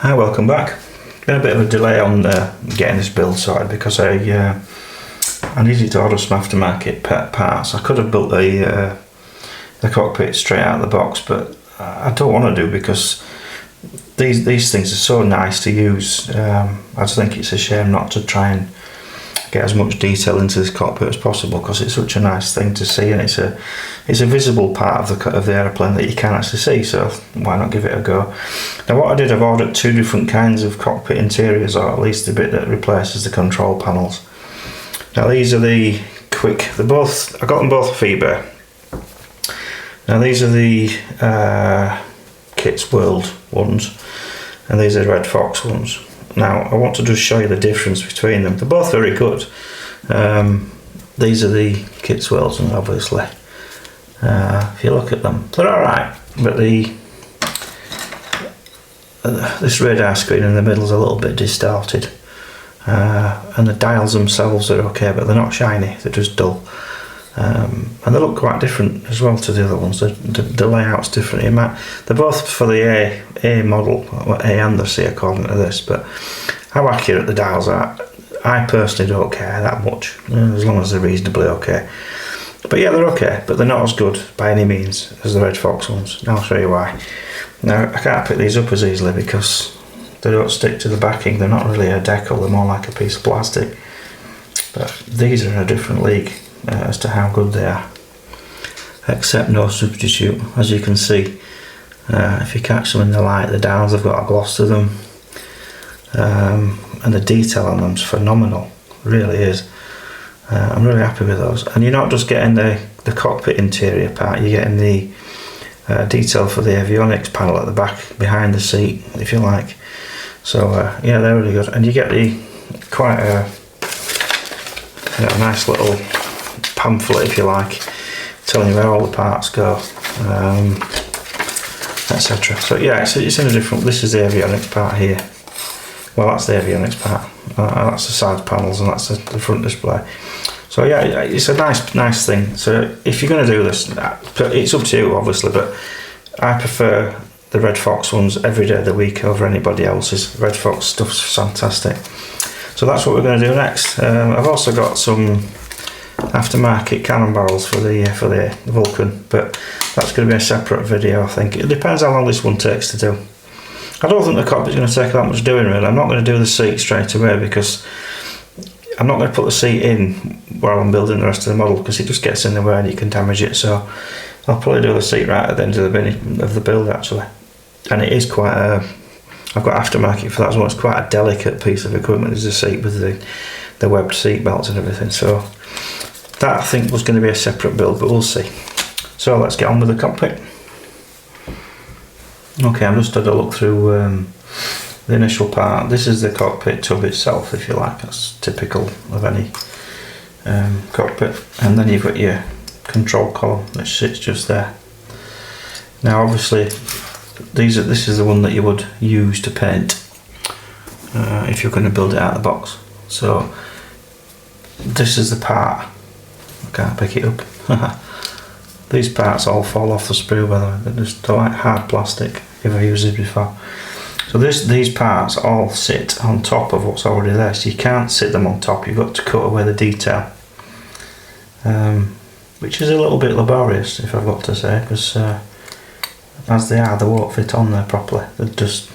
Hi, welcome back. Been a bit of a delay on getting this build sorted because I needed to order some aftermarket parts. I could have built the cockpit straight out of the box, but I don't want to do because these things are so nice to use. I just think it's a shame not to try and get as much detail into this cockpit as possible because it's such a nice thing to see, and it's a visible part of the aeroplane that you can actually see, so why not give it a go. Now what I did, I've ordered two different kinds of cockpit interiors, or at least the bit that replaces the control panels. Now these are the quick, I got them both off eBay. Now these are the Kit's World ones, and these are Red Fox ones. Now I want to just show you the difference between them. They're both very good. These are the Kit's Worlds, and obviously if you look at them, they're alright, but this radar screen in the middle is a little bit distorted, and the dials themselves are okay, but they're not shiny, they're just dull. And they look quite different as well to the other ones. The layout's different. They're both for the A model, A and the C according to this, but how accurate the dials are, I personally don't care that much, as long as they're reasonably okay. But yeah, they're okay, but they're not as good by any means as the Red Fox ones, and I'll show you why. Now I can't pick these up as easily because they don't stick to the backing. They're not really a decal, they're more like a piece of plastic, but these are in a different league as to how good they are, except no substitute. As you can see, if you catch them in the light, the dials have got a gloss to them, and the detail on them's phenomenal, really is. I'm really happy with those, and you're not just getting the cockpit interior part, you're getting the detail for the avionics panel at the back behind the seat, if you like. So yeah, they're really good, and you get quite a nice little pamphlet, if you like, telling you where all the parts go, etc. So yeah, it's in a different. This is the avionics part here. Well, that's the avionics part. That's the side panels, and that's the front display. So yeah, it's a nice thing. So if you're going to do this, it's up to you, obviously, but I prefer the Red Fox ones every day of the week over anybody else's. Red Fox stuff's fantastic. So that's what we're going to do next. I've also got some aftermarket cannon barrels for the Vulcan, but that's going to be a separate video, I think. It depends how long this one takes to do. I don't think the cockpit's going to take that much doing, really. I'm not going to do the seat straight away because I'm not going to put the seat in while I'm building the rest of the model, because it just gets in the way and you can damage it. So I'll probably do the seat right at the end of the build, actually. And it is quite I've got aftermarket for that as well. It's quite a delicate piece of equipment, is the seat with the webbed seat belts and everything. So that, I think, was going to be a separate build, but we'll see. So let's get on with the cockpit. Okay, I've just had a look through the initial part. This is the cockpit tub itself, if you like. That's typical of any cockpit. And then you've got your control column that sits just there. Now obviously this is the one that you would use to paint if you're going to build it out of the box. So this is the part. I can't pick it up. These parts all fall off the sprue, by the way. They're just like hard plastic. If I've used this before. So these parts all sit on top of what's already there. So you can't sit them on top. You've got to cut away the detail, which is a little bit laborious, if I've got to say, because as they are, they won't fit on there properly. They're just,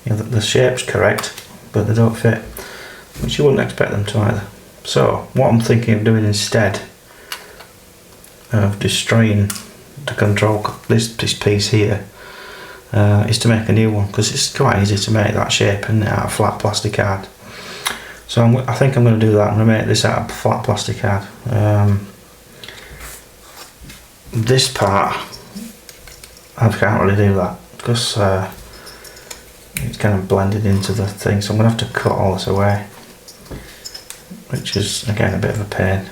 the shape's correct, but they don't fit, which you wouldn't expect them to either. So what I'm thinking of doing instead of destroying the control, this piece here, is to make a new one, because it's quite easy to make that shape and out of flat plastic card. So I think I'm going to do that. I'm going to make this out of flat plastic card. This part I can't really do that because it's kind of blended into the thing, so I'm going to have to cut all this away, which is again a bit of a pain,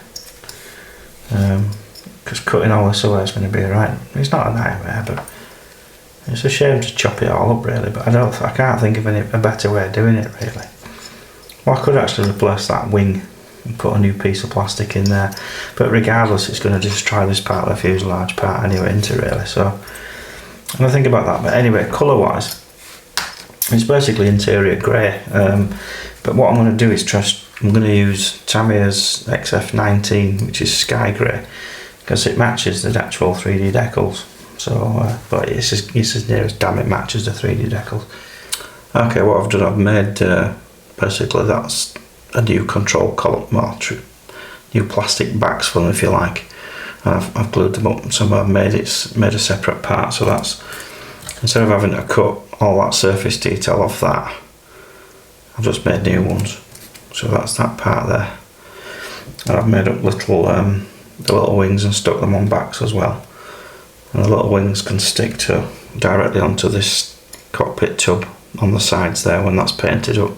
because cutting all this away is going to be right. It's not a nightmare, but it's a shame to chop it all up, really. But I can't think of a better way of doing it, really. Well, I could actually replace that wing and put a new piece of plastic in there, but regardless, it's going to destroy this part of the fuselage part anyway, isn't it, really? So I'm going to think about that. But anyway, colour wise, It's basically interior grey, but what I'm going to do is I'm going to use Tamir's XF19, which is sky grey, because it matches the actual 3D decals. So, but it's as near as damn it matches the 3D decals. Okay, what I've done, I've made basically that's a new control column, new plastic backs for them, if you like. I've glued them up, so I've made a separate part. So that's, instead of having to cut all that surface detail off that, I've just made new ones. So that's that part there. And I've made up the little wings and stuck them on backs as well. And the little wings can stick directly onto this cockpit tub on the sides there when that's painted up.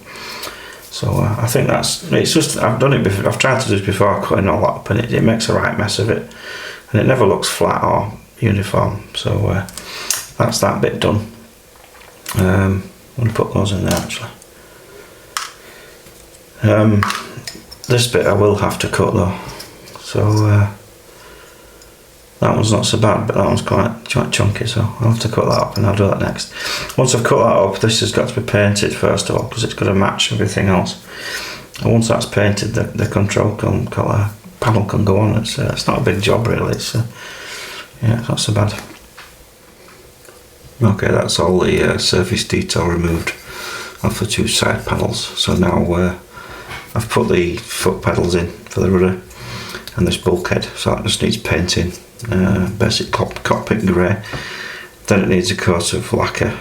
So I think it's just, I've done it before, I've tried to do this before, cutting all that up, and it makes a right mess of it. And it never looks flat or uniform. So that's that bit done. I'm going to put those in there actually. This bit I will have to cut though. So that one's not so bad, but that one's quite chunky, so I'll have to cut that up and I'll do that next. Once I've cut that up, this has got to be painted first of all, because it's got to match everything else. And once that's painted, the control panel can go on. It's not a big job really, yeah, it's not so bad. Okay, that's all the surface detail removed off the two side panels. So now I've put the foot pedals in for the rudder and this bulkhead, so that just needs painting. Basic cockpit grey, then it needs a coat of lacquer,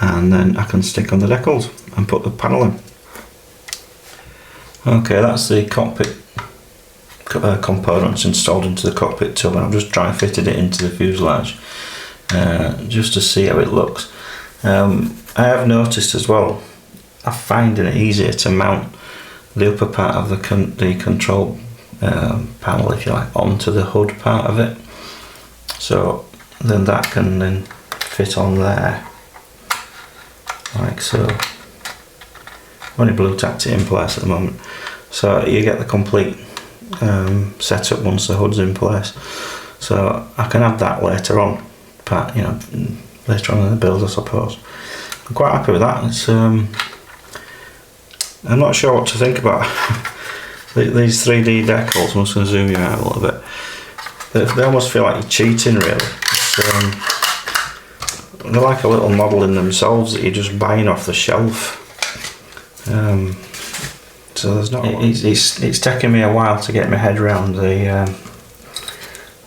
and then I can stick on the decals and put the panel in. Okay, that's the cockpit components installed into the cockpit tub, and I've just dry fitted it into the fuselage just to see how it looks. I have noticed as well, I'm finding it easier to mount the upper part of the control panel, if you like, onto the hood part of it, so then that can then fit on there like so. I've only blue tacked it in place at the moment, so you get the complete setup once the hood's in place. So I can add that later on, later on in the build, I suppose. I'm quite happy with that. It's I'm not sure what to think about these 3D decals. I'm just going to zoom you out a little bit. They almost feel like you're cheating, really. They're like a little model in themselves that you're just buying off the shelf. So there's not. It's taken me a while to get my head around the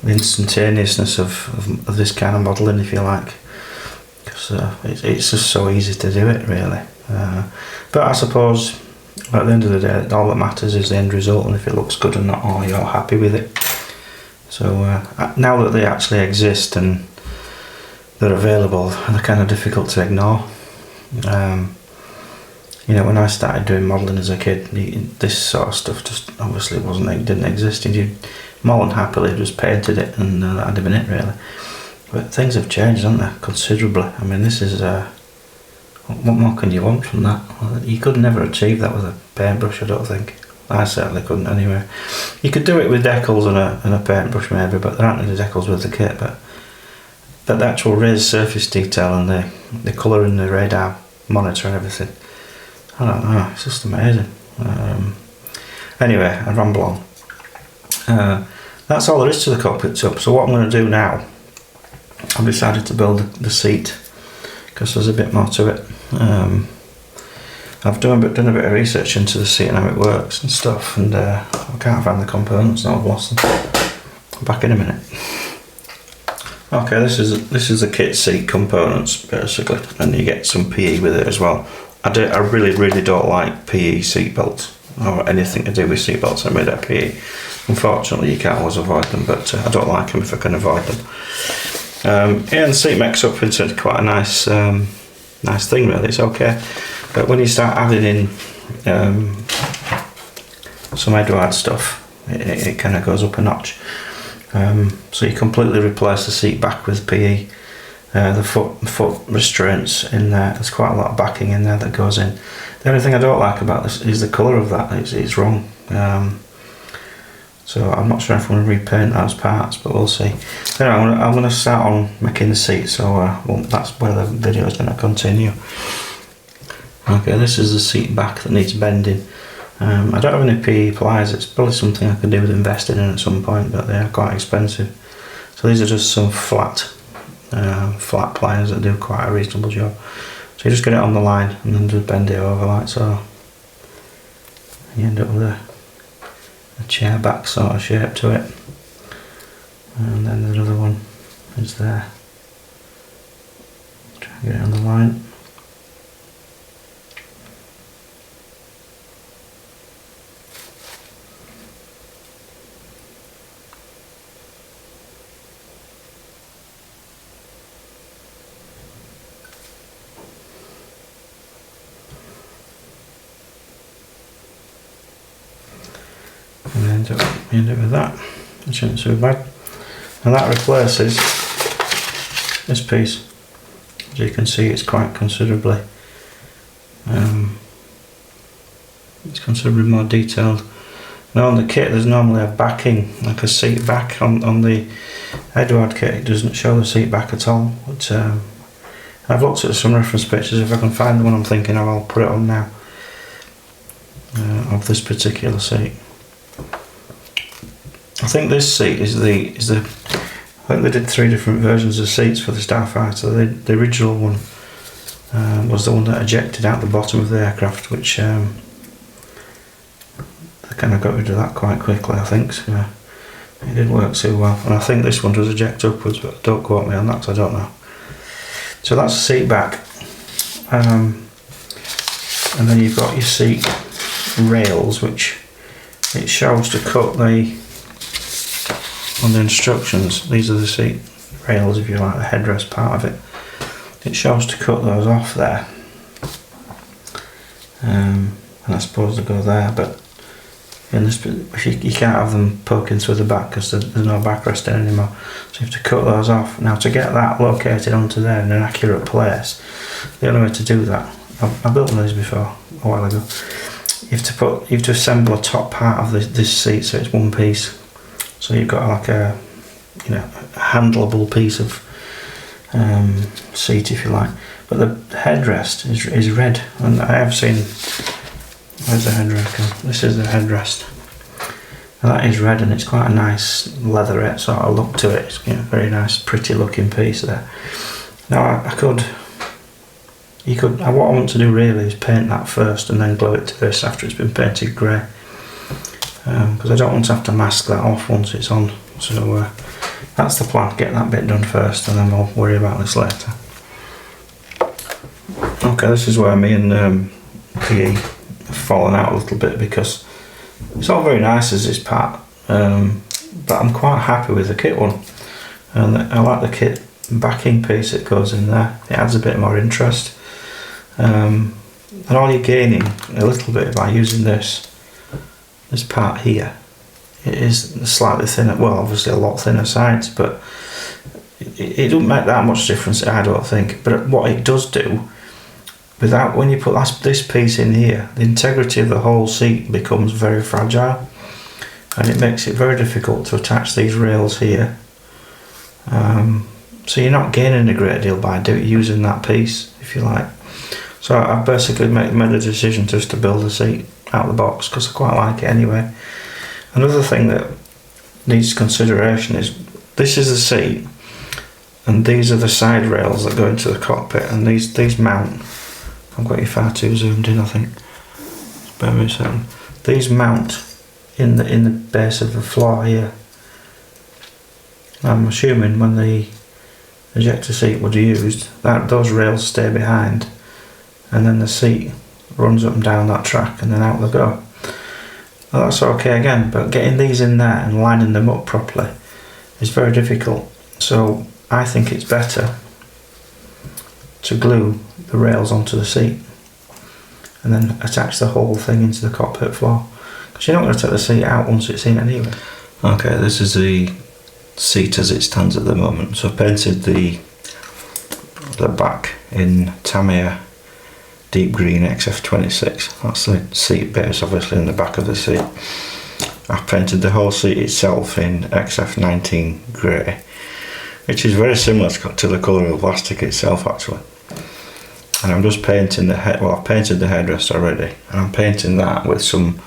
instantaneousness of this kind of modelling, if you like, because it's just so easy to do it, really. But I suppose, at the end of the day, all that matters is the end result, and if it looks good or not, or you're happy with it. So now that they actually exist and they're available, they're kind of difficult to ignore. When I started doing modelling as a kid, this sort of stuff just obviously didn't exist. You'd more than happily just painted it, and that'd have been it, really. But things have changed, haven't they, considerably. I mean, this is what more can you want from that? You could never achieve that with a paintbrush, I don't think. I certainly couldn't anyway. You could do it with decals and a paintbrush maybe, but there aren't any decals with the kit. But the actual raised surface detail and the colour in the radar monitor and everything, I don't know, it's just amazing. Anyway, I ramble on. That's all there is to the cockpit tub. So what I'm going to do now, I've decided to build the seat, because there's a bit more to it. I've done a bit of research into the seat and how it works and stuff, and I can't find the components now. I've lost them. I'm back in a minute. Okay, this is the kit seat components basically, and you get some PE with it as well. I really don't like PE seat belts or anything to do with seat belts that are made out of PE. Unfortunately, you can't always avoid them, but I don't like them if I can avoid them. And the seat makes up into quite a nice thing, really. It's okay, but when you start adding in some Eduard stuff, it kind of goes up a notch. So you completely replace the seat back with PE. The foot restraints in there. There's quite a lot of backing in there that goes in. The only thing I don't like about this is the colour of that. It's wrong. So I'm not sure if I'm going to repaint those parts, but we'll see. Anyway, I'm going to start on making the seat, so well, that's where the video is going to continue. Okay, this is the seat back that needs bending. I don't have any PE pliers. It's probably something I could do with investing in at some point, but they are quite expensive. So these are just some flat pliers that do quite a reasonable job. So you just get it on the line and then just bend it over like so. You end up with a chair back sort of shape to it. And then another one is there. Try and get it on the line. And end up with that, which isn't too bad. And that replaces this piece. As you can see, it's quite considerably it's considerably more detailed. Now on the kit there's normally a backing, like a seat back. On the Eduard kit it doesn't show the seat back at all. But I've looked at some reference pictures. If I can find the one I'm thinking of, I'll put it on now, of this particular seat. I think this seat is the I think they did 3 different versions of seats for the Starfighter. The original one was the one that ejected out the bottom of the aircraft, which they kind of got rid of that quite quickly, I think. So it didn't work too well. And I think this one does eject upwards, but don't quote me on that, so I don't know. So that's the seat back. And then you've got your seat rails, which it shows to cut on the instructions. These are the seat rails, if you like, the headrest part of it. It shows to cut those off there, and I suppose they go there, but in this, you can't have them poking through the back because there's no backresting anymore, so you have to cut those off. Now to get that located onto there in an accurate place, the only way to do that, I built one of these before a while ago, you have to assemble a top part of this seat so it's one piece. So you've got like a handleable piece of seat, if you like. But the headrest is red, and I have seen. Where's the headrest? This is the headrest, and that is red, and it's quite a nice leatherette sort of look to it. It's very nice, pretty looking piece there. Now what I want to do really is paint that first, and then glue it to this after it's been painted grey. Because I don't want to have to mask that off once it's on, so that's the plan. Get that bit done first and then we'll worry about this later. Okay, this is where me and PE have fallen out a little bit, because it's all very nice as this part, but I'm quite happy with the kit one, and I like the kit backing piece that goes in there. It adds a bit more interest, and all you're gaining a little bit by using this part here. It is slightly thinner, well obviously a lot thinner sides, but it doesn't make that much difference, I don't think. But what it does do, when you put this piece in here, the integrity of the whole seat becomes very fragile, and it makes it very difficult to attach these rails here. So you're not gaining a great deal by using that piece, if you like. So I've basically made a decision just to build a seat out of the box, because I quite like it anyway. Another thing that needs consideration is this is the seat, and these are the side rails that go into the cockpit, and these mount. I've got you far too zoomed in, I think. Bear with me a second. These mount in the base of the floor here. I'm assuming when the ejector seat was used, those rails stay behind, and then the seat runs up and down that track, and then out they go. Well, that's okay again, but getting these in there and lining them up properly is very difficult. So I think it's better to glue the rails onto the seat and then attach the whole thing into the cockpit floor, because you're not going to take the seat out once it's in anyway. Okay, this is the seat as it stands at the moment. So I painted the back in Tamiya deep green XF26. That's the seat base, obviously, in the back of the seat. I've painted the whole seat itself in XF19 grey, which is very similar to the colour of the plastic itself actually. And I'm just painting the head, well I've painted the headrest already, and I'm painting that with some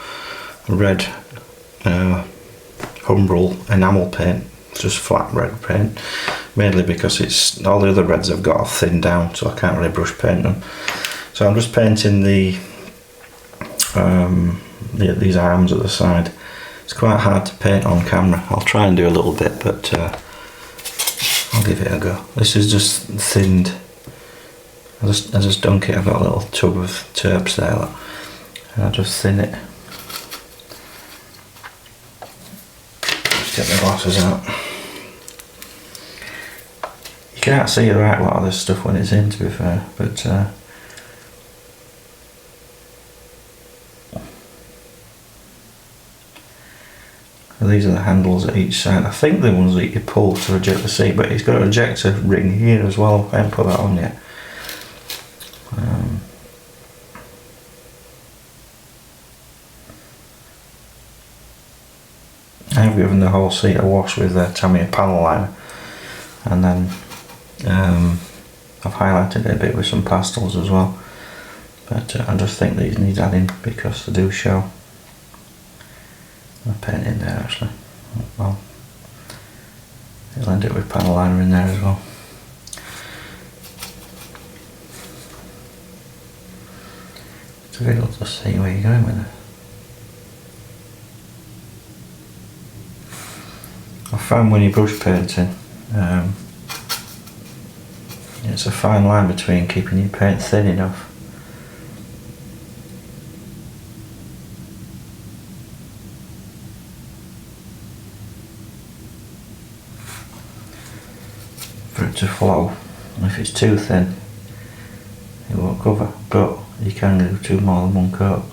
red Humbrol enamel paint, just flat red paint, mainly because it's all the other reds I've got are thinned down, so I can't really brush paint them. So I'm just painting these arms at the side. It's quite hard to paint on camera. I'll try and do a little bit, but I'll give it a go. This is just thinned. I just dunk it. I've got a little tub of turps there, look, and I just thin it. Just get the glasses out. You can't see a right lot of this stuff when it's in, to be fair, but these are the handles at each side. I think the ones that you pull to eject the seat, but it's got an ejector ring here as well. I haven't put that on yet. I've given the whole seat a wash with Tamiya panel liner, and then I've highlighted it a bit with some pastels as well, but I just think these need adding because they do show. I'll paint in there actually. Well, I'll end it with panel liner in there as well. It's difficult to see where you're going with it. I found when you brush painting, it's a fine line between keeping your paint thin enough for it to flow, and if it's too thin it won't cover, but you can do more than one coat.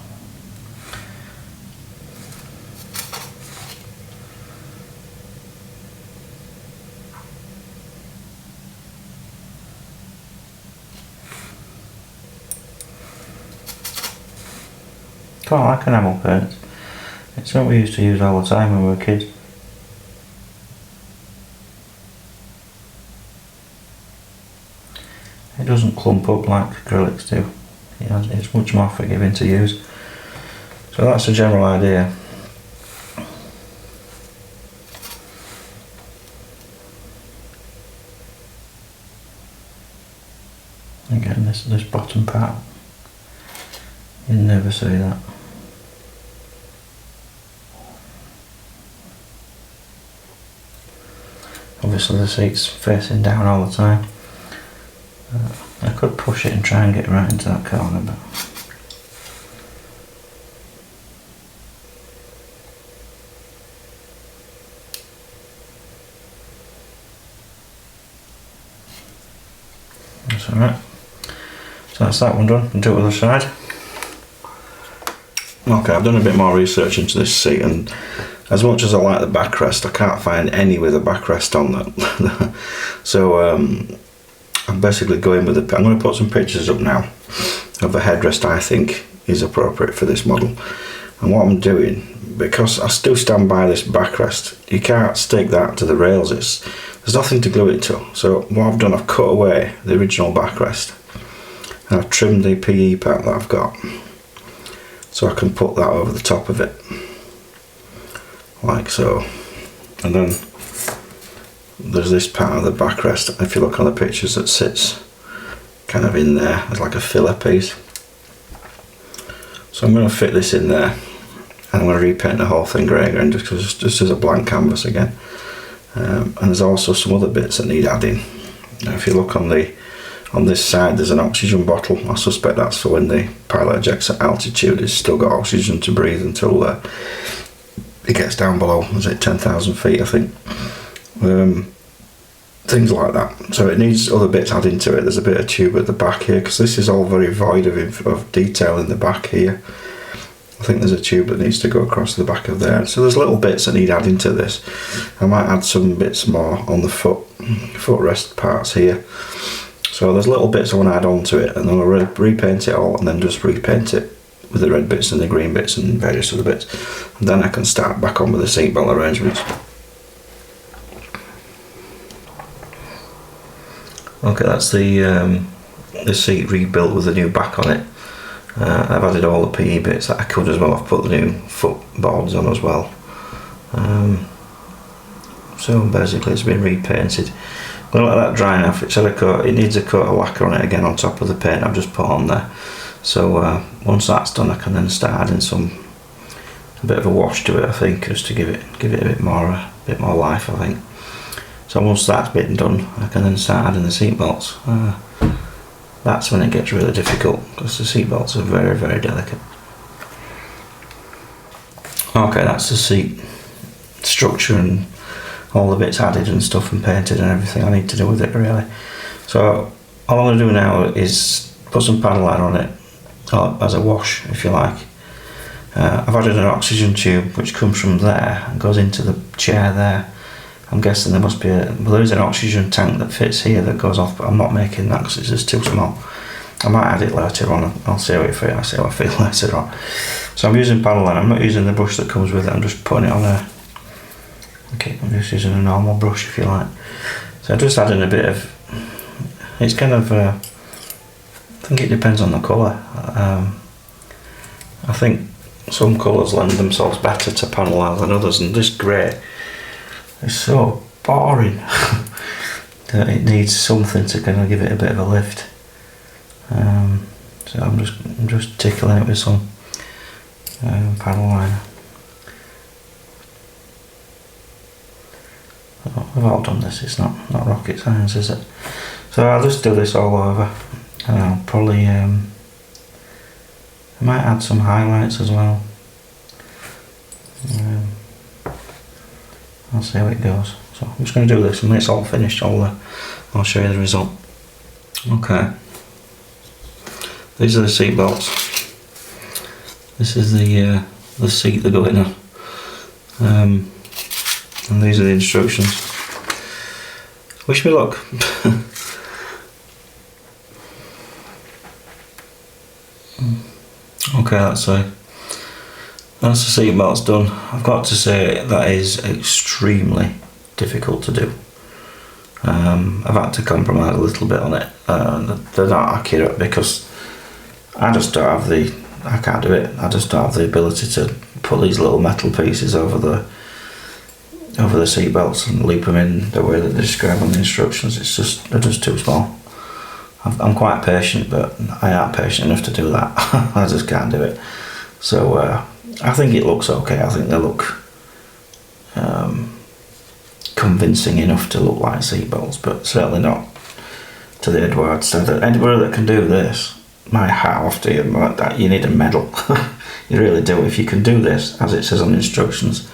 Quite like enamel paint. It's what we used to use all the time when we were kids. It doesn't clump up like acrylics do. It's much more forgiving to use. So that's the general idea. Again, this bottom part, you never see that. Obviously the seat's facing down all the time. I could push it and try and get right into that corner, but that's alright. So that's that one done. And do it with the side. Okay, I've done a bit more research into this seat, and as much as I like the backrest, I can't find any with a backrest on that. So I'm basically going with I'm going to put some pictures up now of a headrest I think is appropriate for this model. And what I'm doing, because I still stand by this backrest, you can't stick that to the rails. There's nothing to glue it to. So what I've done, I've cut away the original backrest and I've trimmed the PE part that I've got, so I can put that over the top of it, like so. And then there's this part of the backrest, if you look on the pictures, that sits kind of in there as like a filler piece. So I'm going to fit this in there, and I'm going to repaint the whole thing grey again, just as a blank canvas again. And there's also some other bits that need adding. Now if you look on this side, there's an oxygen bottle. I suspect that's for when the pilot ejects at altitude. It's still got oxygen to breathe until it gets down below, is it 10,000 feet I think. Things like that. So it needs other bits adding to it. There's a bit of tube at the back here, because this is all very void of detail in the back here. I think there's a tube that needs to go across the back of there. So there's little bits that need adding to this. I might add some bits more on the footrest parts here. So there's little bits I want to add on to it, and then I'll repaint it all and then just repaint it with the red bits and the green bits and various other bits, and then I can start back on with the seatbelt arrangements. Okay, that's the seat rebuilt with the new back on it. I've added all the PE bits that I could as well. I've put the new footboards on as well. So basically it's been repainted. I'm going to let that dry enough. It needs a coat of lacquer on it again on top of the paint I've just put on there. So once that's done, I can then start adding a bit of a wash to it, I think, just to give it a bit more life, I think. So once that's been done, I can then start adding the seat belts. That's when it gets really difficult, because the seat belts are very, very delicate. Okay, that's the seat structure and all the bits added and stuff and painted and everything I need to do with it, really. So all I'm going to do now is put some panel liner on it, as a wash, if you like. I've added an oxygen tube which comes from there and goes into the chair there. I'm guessing there must be there is an oxygen tank that fits here that goes off, but I'm not making that because it's just too small. I might add it later on. I'll see how I feel later on. So I'm using panel liner. I'm not using the brush that comes with it. I'm just putting it on a. Okay, I'm just using a normal brush, if you like. So I'm just adding a bit of. It's kind of. I think it depends on the colour. I think some colours lend themselves better to panel liner than others, and this grey. It's so boring that it needs something to kind of give it a bit of a lift. So I'm just tickling it with some panel liner. We've all done this. It's not rocket science, is it? So I'll just do this all over, and I'll probably I might add some highlights as well. I'll see how it goes. So I'm just going to do this, and when it's all finished, I'll show you the result. Okay. These are the seat belts. This is the seat they're going on. And these are the instructions. Wish me luck. Okay, that's the seat belts done. I've got to say that is extremely difficult to do. I've had to compromise a little bit on it. They're not accurate because I just don't have I can't do it. I just don't have the ability to put these little metal pieces over the seat belts and loop them in the way that they describe on the instructions. They're just too small. I'm quite patient, but I aren't patient enough to do that. I just can't do it. So I think it looks okay. I think they look convincing enough to look like seat belts, but certainly not to the Eduard standard. Anybody that can do this, my hat off to you. You need a medal. You really do. If you can do this as it says on the instructions,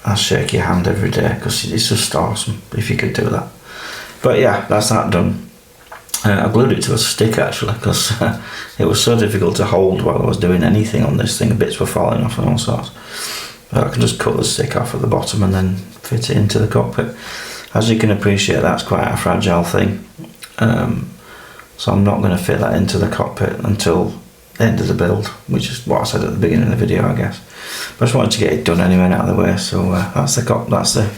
I'll shake your hand every day, because it's just awesome if you could do that. But yeah, that's that done. I glued it to a stick actually, because it was so difficult to hold while I was doing anything on this thing. Bits were falling off and all sorts. But I can just cut the stick off at the bottom and then fit it into the cockpit. As you can appreciate, that's quite a fragile thing. So I'm not going to fit that into the cockpit until the end of the build, which is what I said at the beginning of the video, I guess. But I just wanted to get it done anyway, out of the way. So that's the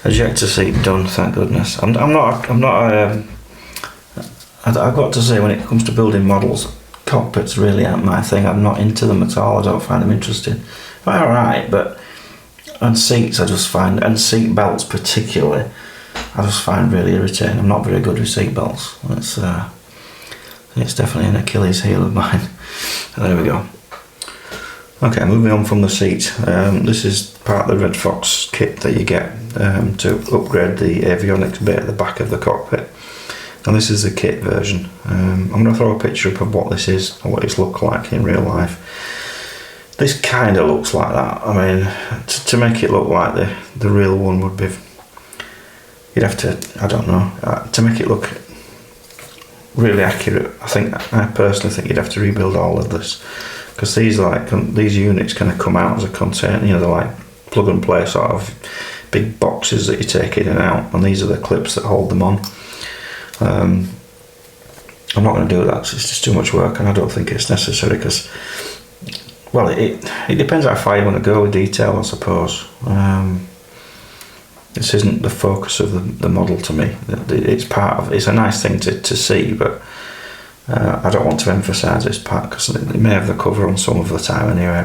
ejector seat done. Thank goodness. I've got to say, when it comes to building models, cockpits really aren't my thing. I'm not into them at all. I don't find them interesting. They're alright, and seats I just find, and seat belts particularly, I just find really irritating. I'm not very good with seat belts. It's definitely an Achilles heel of mine. There we go. Okay, moving on from the seat. This is part of the Red Fox kit that you get to upgrade the avionics bit at the back of the cockpit. And this is the kit version. I'm going to throw a picture up of what this is and what it's looked like in real life. This kind of looks like that. I mean, to make it look like the real one would be, you'd have to, I don't know, to make it look really accurate, I personally think you'd have to rebuild all of this, because these units kind of come out as a container. They're like plug and play sort of big boxes that you take in and out, and these are the clips that hold them on. I'm not going to do that because it's just too much work, and I don't think it's necessary, because well, it depends how far you want to go with detail, I suppose. This isn't the focus of the model to me. It's a nice thing to see, but I don't want to emphasise this part because it may have the cover on some of the time anyway.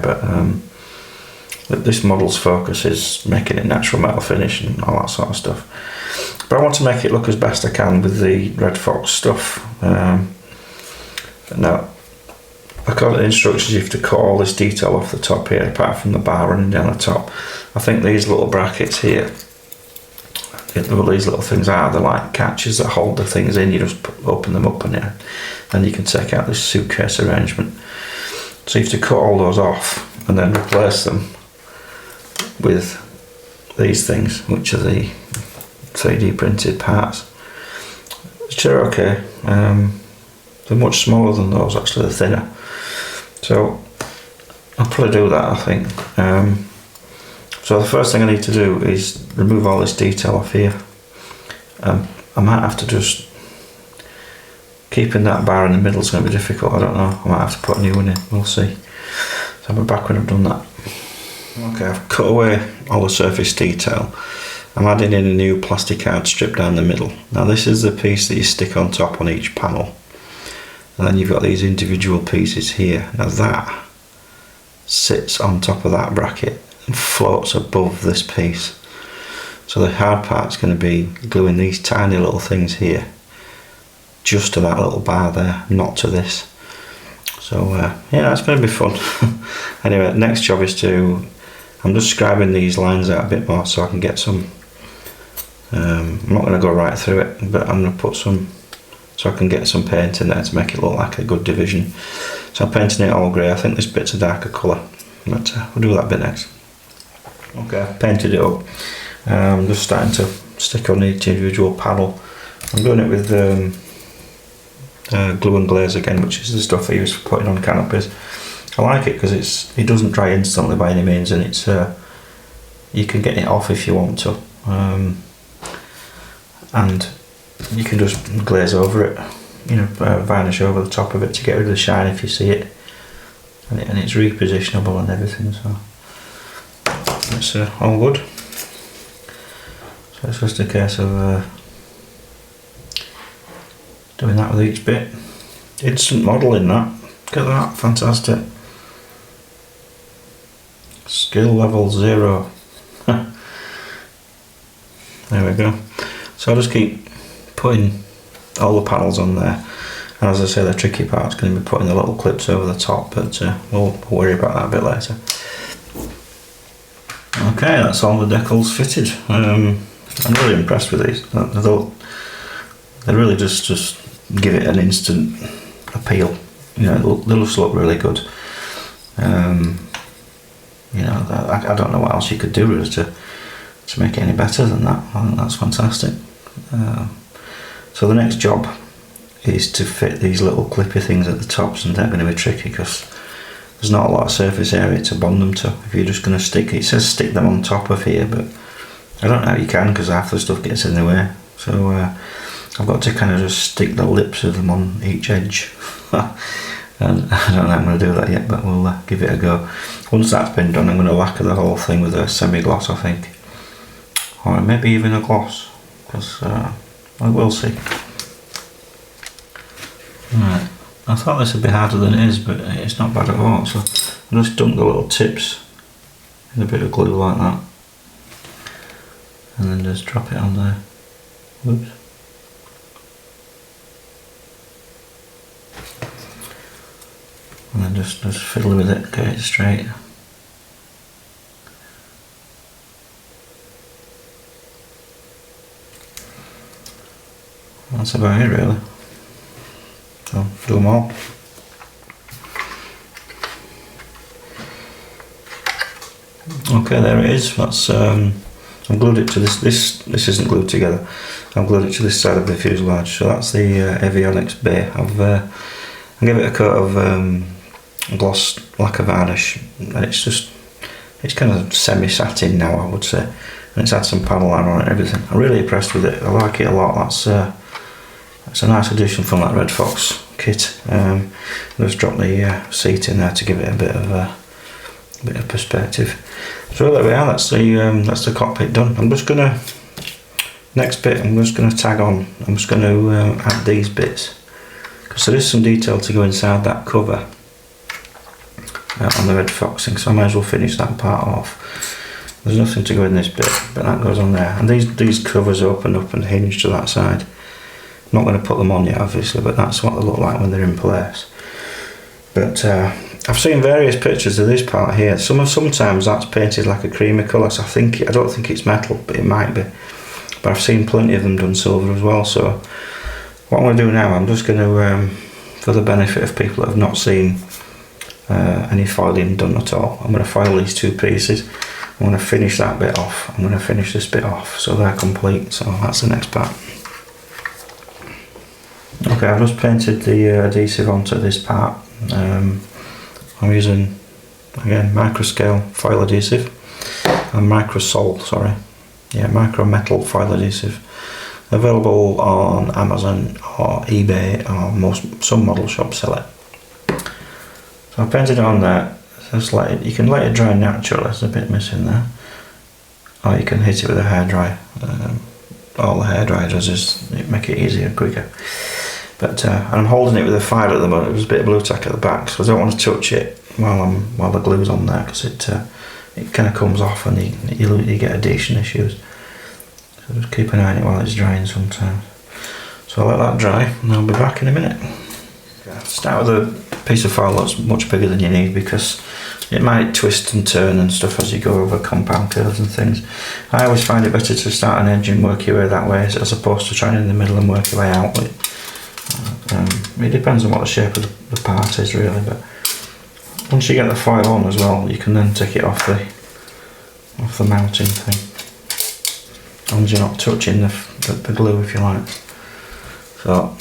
But this model's focus is making it natural metal finish and all that sort of stuff. But I want to make it look as best I can with the Red Fox stuff. Now, according to the instructions, you have to cut all this detail off the top here, apart from the bar running down the top. I think these little brackets here, what these little things are, they're like catches that hold the things in. You just open them up and you can take out this suitcase arrangement. So you have to cut all those off and then replace them with these things, which are the 3D printed parts, which are okay. They're much smaller than those, actually. They're thinner. So I'll probably do that, I think. So the first thing I need to do is remove all this detail off here. I might have to just, keeping that bar in the middle is going to be difficult, I don't know. I might have to put a new one in, we'll see. So I'll be back when I've done that. Okay, I've cut away all the surface detail. I'm adding in a new plastic card strip down the middle. Now this is the piece that you stick on top on each panel. And then you've got these individual pieces here. Now that sits on top of that bracket and floats above this piece. So the hard part's going to be gluing these tiny little things here just to that little bar there, not to this. So yeah, it's going to be fun. Anyway, next job is I'm just scribing these lines out a bit more so I can get some, I'm not going to go right through it, but I'm going to put some, so I can get some paint in there to make it look like a good division. So I'm painting it all grey. I think this bit's a darker colour, but we'll do that bit next. Okay, I've painted it up. I'm just starting to stick on each individual panel. I'm doing it with glue and glaze again, which is the stuff I use for putting on canopies. I like it because it doesn't dry instantly by any means, and it's you can get it off if you want to, and you can just glaze over it, you know, varnish over the top of it to get rid of the shine if you see it, and it's repositionable and everything, so it's all good. So it's just a case of doing that with each bit. Instant modelling that, look at that, fantastic. Skill level 0. There we go. So I'll just keep putting all the panels on there, and as I say, the tricky part's going to be putting the little clips over the top, but we'll worry about that a bit later. Okay, that's all the decals fitted. I'm really impressed with these. They really just give it an instant appeal. You know, they just look really good. You know, I don't know what else you could do really to make it any better than that. I think that's fantastic. So the next job is to fit these little clippy things at the tops, and they're going to be tricky because there's not a lot of surface area to bond them to. If you're just going to it says stick them on top of here, but I don't know how you can because half the stuff gets in the way. So I've got to kind of just stick the lips of them on each edge. And I don't know how I'm going to do that yet, but we'll give it a go. Once that's been done, I'm going to lacquer the whole thing with a semi-gloss, I think, or maybe even a gloss, because I will see. Right, I thought this would be harder than it is, but it's not bad at all. So I just dunk the little tips in a bit of glue like that, and then just drop it on there. Whoops. And then just fiddle with it, get it straight. That's about it really. So do them all. Okay, there it is. That's I've glued it to this isn't glued together. I've glued it to this side of the fuselage. So that's the avionics bay. I give it a coat of gloss lacquer varnish, and it's kind of semi-satin now, I would say, and it's had some panel liner on it and everything. I'm really impressed with it. I like it a lot. That's a nice addition from that Red Fox kit. Just drop the seat in there to give it a bit of bit of perspective. So there we are, that's the cockpit done. I'm just gonna, next bit I'm just gonna tag on, I'm just gonna add these bits, because there is some detail to go inside that cover on the Red Fox thing, so I might as well finish that part off. There's nothing to go in this bit, but that goes on there. And these covers open up and hinge to that side. I'm not going to put them on yet, obviously, but that's what they look like when they're in place. But I've seen various pictures of this part here. Sometimes that's painted like a creamy colour, so I don't think it's metal, but it might be. But I've seen plenty of them done silver as well. So what I'm going to do now, I'm just going to, for the benefit of people that have not seen any foiling done at all, I'm going to foil these two pieces. I'm going to finish that bit off. I'm going to finish this bit off, so they're complete. So that's the next part. Okay, I've just painted the adhesive onto this part. I'm using, again, microscale foil adhesive and micro metal foil adhesive. Available on Amazon or eBay, or some model shops sell it. So I painted it on there. Just you can let it dry naturally. There's a bit missing there, or you can hit it with a hairdryer. All the hairdryer does is make it easier, quicker. But I'm holding it with a file at the moment. There's a bit of blue tack at the back, so I don't want to touch it while the glue's on there, because it kind of comes off and you get adhesion issues. So just keep an eye on it while it's drying sometimes. So I'll let that dry, and I'll be back in a minute. Start with a piece of foil that's much bigger than you need, because it might twist and turn and stuff as you go over compound curves and things. I always find it better to start an edge and work your way that way, as opposed to trying in the middle and work your way out. It depends on what the shape of the part is, really, but once you get the foil on as well, you can then take it off the mounting thing, as long as you're not touching the glue, if you like. So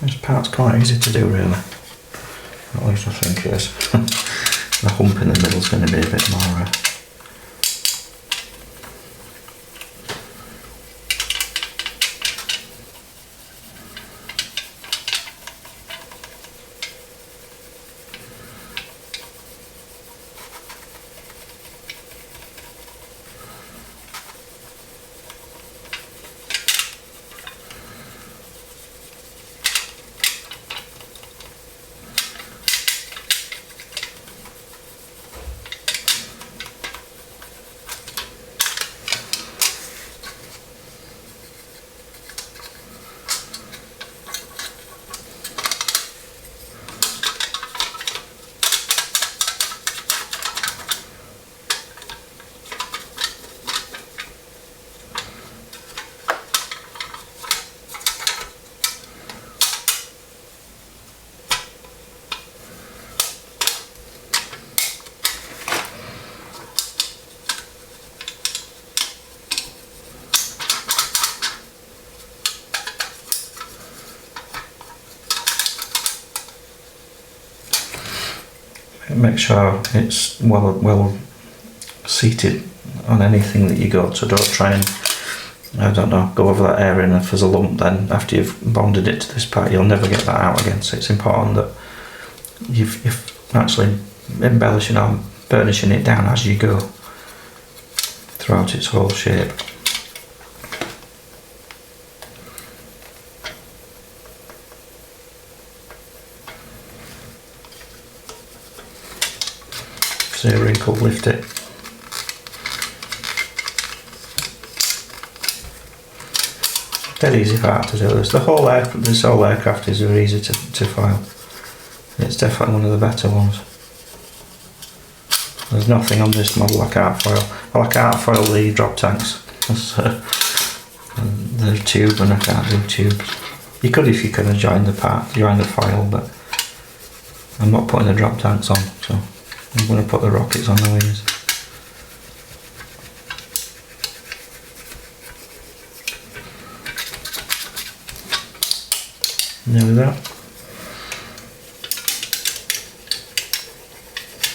this part's quite easy to do, really. At least I think it is. The hump in the middle is going to be a bit more make sure it's well seated on anything that you go, so don't try and, I don't know, go over that area, and if there's a lump, then after you've bonded it to this part, you'll never get that out again. So it's important that you've actually embellishing or burnishing it down as you go throughout its whole shape. See a wrinkle, lift it. Dead easy part to do this. This whole aircraft is very easy to file. It's definitely one of the better ones. There's nothing on this model I can't foil. Well, I can't foil the drop tanks. The tube, and I can't do tubes. You could if you could join the part, join the foil, but I'm not putting the drop tanks on, so I'm going to put the rockets on the wings. And there we go.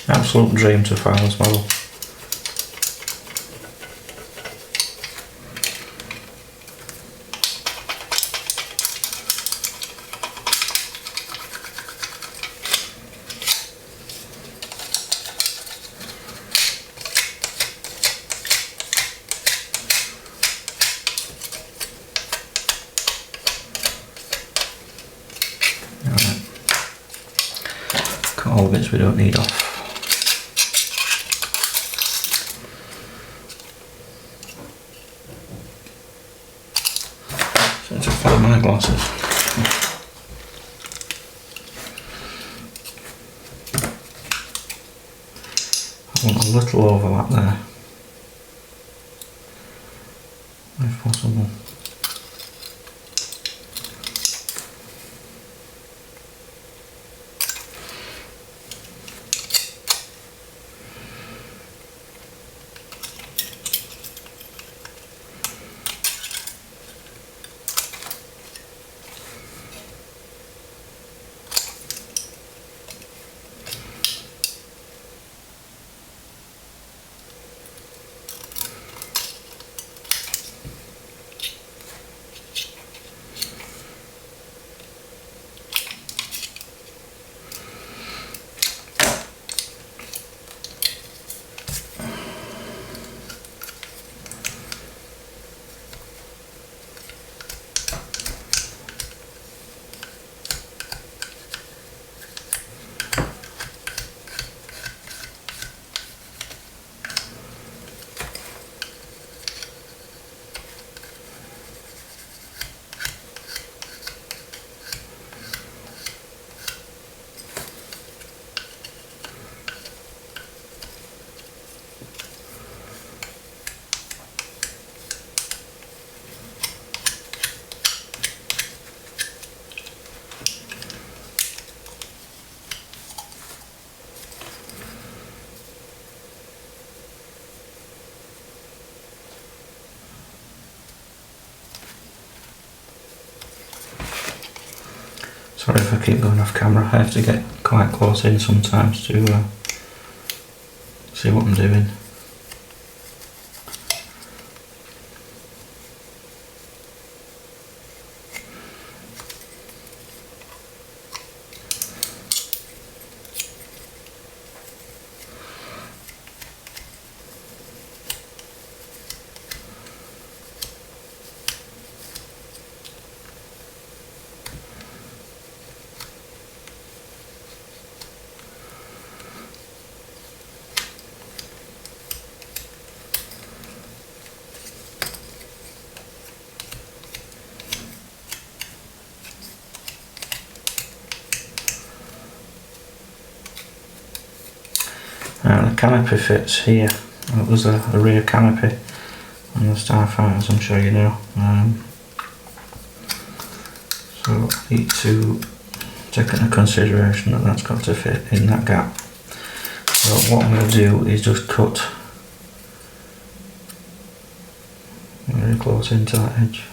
Absolute dream to file this model. Cut all the bits we don't need off. So to follow my glasses. I want a little overlap there, if possible. Sorry if I keep going off camera, I have to get quite close in sometimes to see what I'm doing. The canopy fits here. There's a rear canopy on the Starfighters, I'm sure you know. So I need to take into consideration that that's got to fit in that gap. So what I'm going to do is just cut very close into that edge.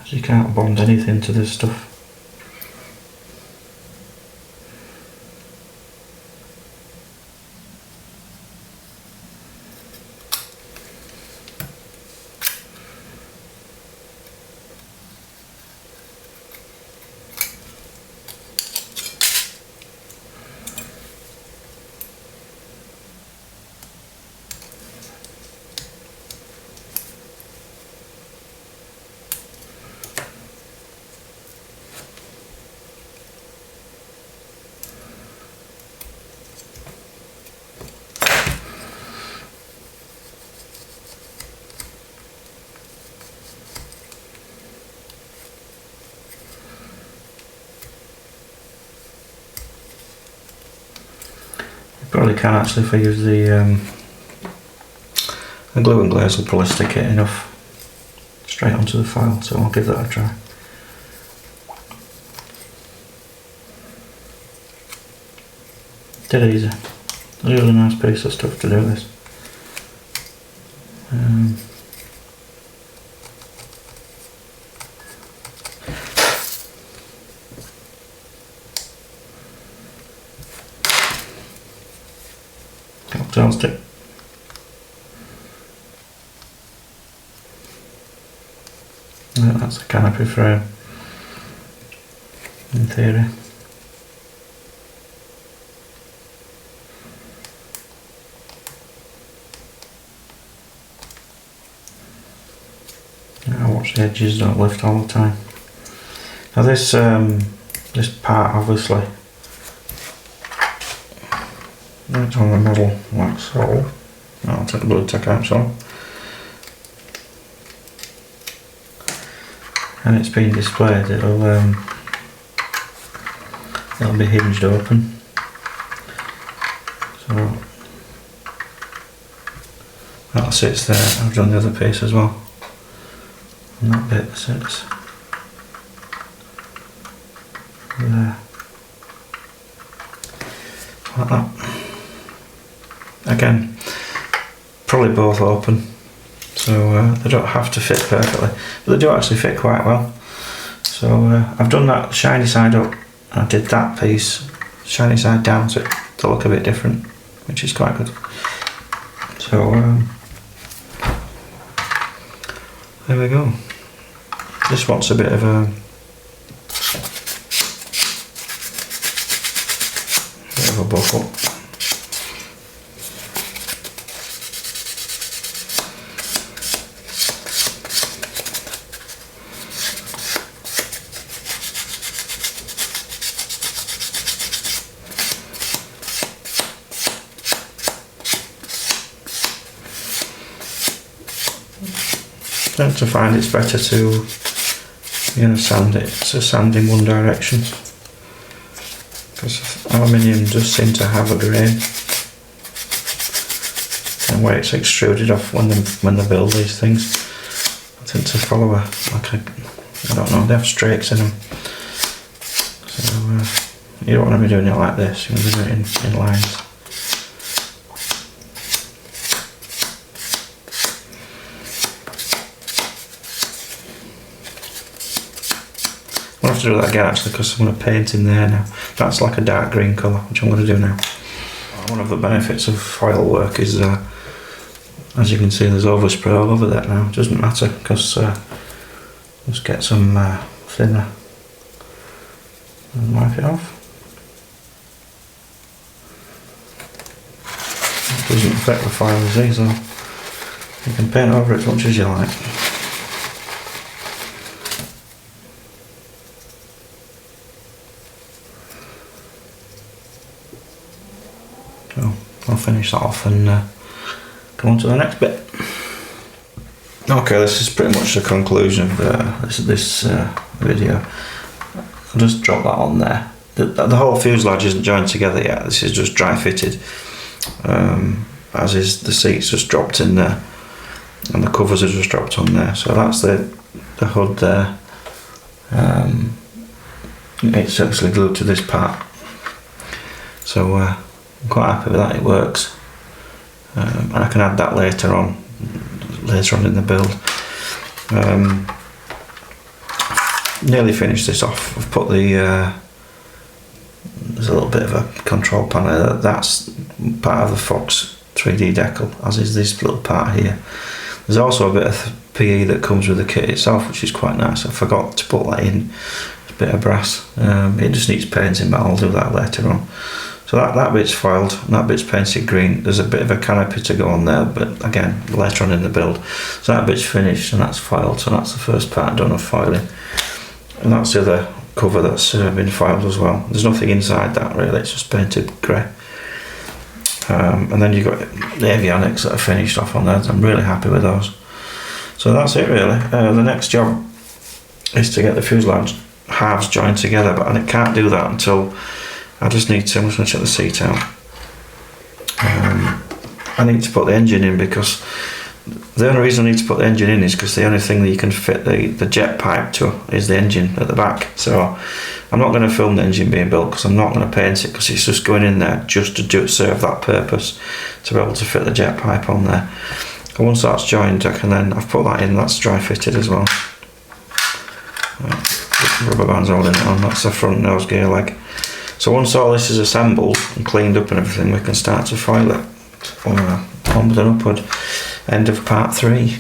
You can't bond anything to this stuff. Probably can actually if I use the glue and glaze will probably stick it enough straight onto the file, so I'll give that a try. Dead easy. A really nice piece of stuff to do this. Cocktail stick. Yeah, that's a canopy frame, in theory. I watch the edges don't lift all the time. Now this part obviously, it's on the model like so. I'll take the blue tack out so. And it's been displayed, it'll be hinged open. So that sits there. I've done the other piece as well. And that bit sits there. Like that. Again, probably both open. So they don't have to fit perfectly, but they do actually fit quite well. So I've done that shiny side up, and I did that piece shiny side down so to look a bit different, which is quite good. So there we go. This wants a bit of a buff up. I tend to find it's better to sand it, so sand in one direction, because aluminium does seem to have a grain, and where it's extruded off when they build these things, I tend to follow I don't know, they have streaks in them, so you don't want to be doing it like this, you want to be doing it in lines. I'll have to do that again actually, because I'm going to paint in there now. That's like a dark green colour, which I'm going to do now. One of the benefits of foil work is, as you can see, there's overspray all over that now. It doesn't matter, because just get some thinner and wipe it off. It doesn't affect the foil as easily. You can paint over it as much as you like. So I'll finish that off and come on to the next bit. Okay, this is pretty much the conclusion of this video. I'll just drop that on there. The whole fuselage isn't joined together yet. This is just dry fitted, as is the seats just dropped in there, and the covers are just dropped on there. So that's the hood there. It's actually glued to this part. So I'm quite happy with that. It works, and I can add that later on in the build. Nearly finished this off. I've put there's a little bit of a control panel. That's part of the Fox 3D decal, as is this little part here. There's also a bit of PE that comes with the kit itself, which is quite nice. I forgot to put that in. It's a bit of brass. It just needs painting, but I'll do that later on. So that bit's foiled, and that bit's painted green. There's a bit of a canopy to go on there, but again, later on in the build. So that bit's finished, and that's foiled. So that's the first part done of foiling. And that's the other cover that's been foiled as well. There's nothing inside that really, it's just painted grey. And then you've got the avionics that are finished off on there. I'm really happy with those. So that's it really. The next job is to get the fuselage halves joined together, but I can't do that until I'm just going to check the seat out. I need to put the engine in, because the only reason I need to put the engine in is because the only thing that you can fit the jet pipe to is the engine at the back. So I'm not going to film the engine being built because I'm not going to paint it, because it's just going in there just to serve that purpose, to be able to fit the jet pipe on there. And once that's joined, I can then, I've put that in, that's dry fitted as well. Rubber band's holding it on, that's the front nose gear leg. So once all this is assembled and cleaned up and everything, we can start to foil it. Onward and upward. End of part 3.